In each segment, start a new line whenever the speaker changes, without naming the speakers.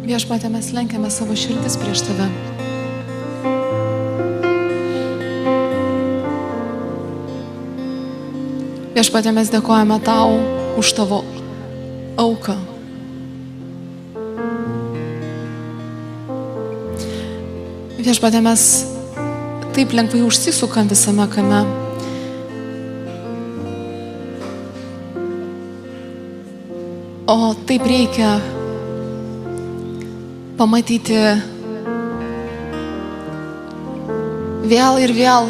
Viešpatie, mes lenkiame savo širdis prieš Tave. Viešpatie, mes dėkojame Tau už Tavo auką. Viešpatie, mes taip lengvai užsisukam visame kame. O taip reikia pamatyti vėl ir vėl,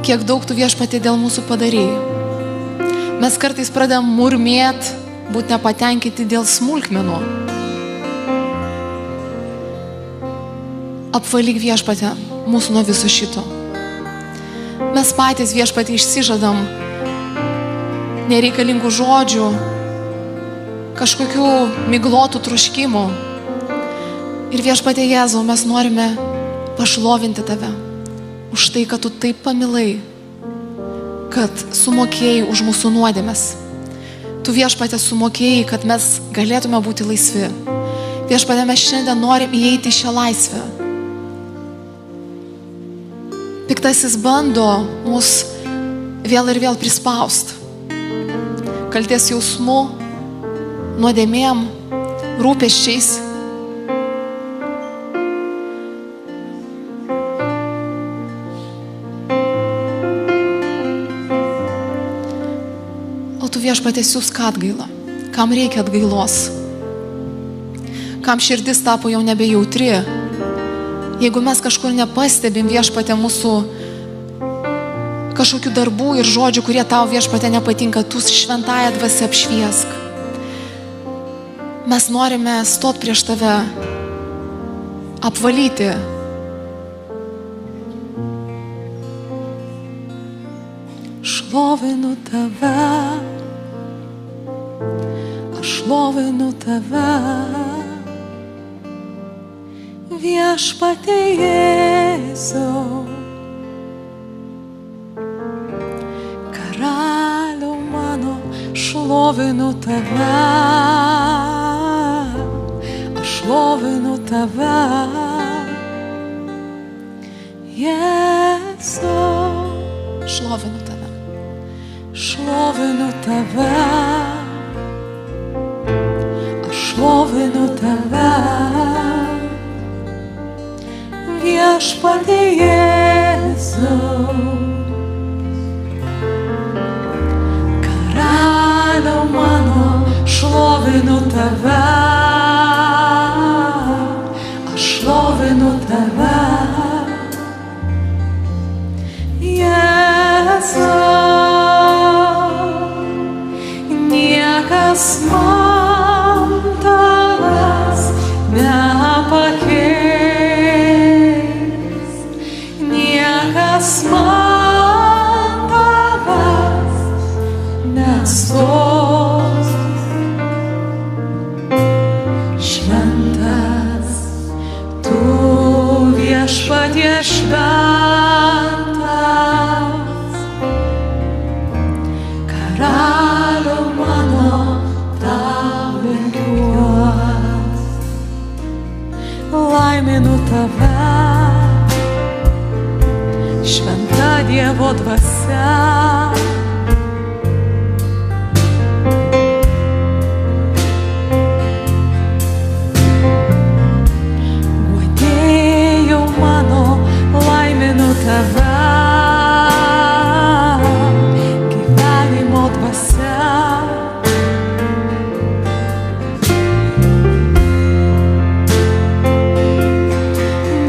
kiek daug Tu, Viešpatie, dėl mūsų padarėjai. Mes kartais pradedam murmėt, būt nepatenkinti dėl smulkmenų. Apvalyk, Viešpatie, mūsų nuo viso šito. Mes patys, Viešpatie, išsižadam nereikalingų žodžių, kažkokių miglotų troškimų. Ir Viešpatie Jėzau, mes norime pašlovinti Tave už tai, kad Tu taip pamilai, kad sumokėjai už mūsų nuodėmes. Tu, Viešpatie, sumokėjai, kad mes galėtume būti laisvi. Viešpatie, mes šiandien norim įeiti į šią laisvę. Piktasis bando mus vėl ir vėl prispaust. Kaltės jausmu, nuodėmėm, rūpesčiais. O Tu, Viešpatie, siųsk atgailą. Kam reikia atgailos? Kam širdis tapo jau nebejautri? Jeigu mes kažkur nepastebim, Viešpatie, mūsų kažkokių darbų ir žodžių, kurie Tau, Viešpatie, nepatinka, Tu šventąja dvasia apšviesk. Mes norime stot prieš Tave, apvalyti. Šlovinu Tave, aš šlovinu Tave, Viešpatie Jėzau, Karaliau mano, šlovinu Tave, aš šlovinu Tave, Jėzau, šlovinu Tave, šlovinu Tave, aš šlovinu Tave, Viešpatie Jėzau, Karaliau mano, šlovinu Tave, aš šlovinu Tave, Jėzau, niekas man Tavęs nepakeis. Man Tavęs nestos, šventas Tu, Viešpatie, šventas, Karaliau mano, Tau lenkiuos, laiminu Tave, šventa Dievo dvasia. Guodėjau mano, laiminu Tave, gyvenimo dvasia.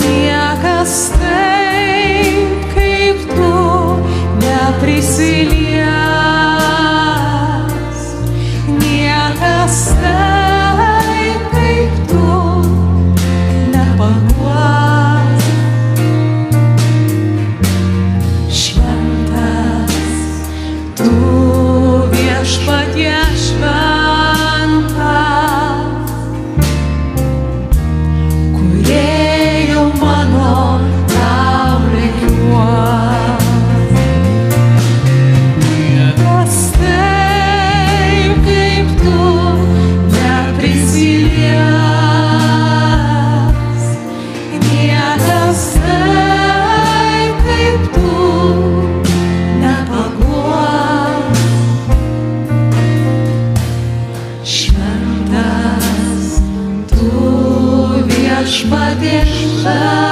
Niekas prisilies, niekas taip kaip Tu nepaguos. Šventas Tu, Viešpatie, šventas, Kūrėjau mano, Tau lenkiuos. Taip kaip Tu
viešpats.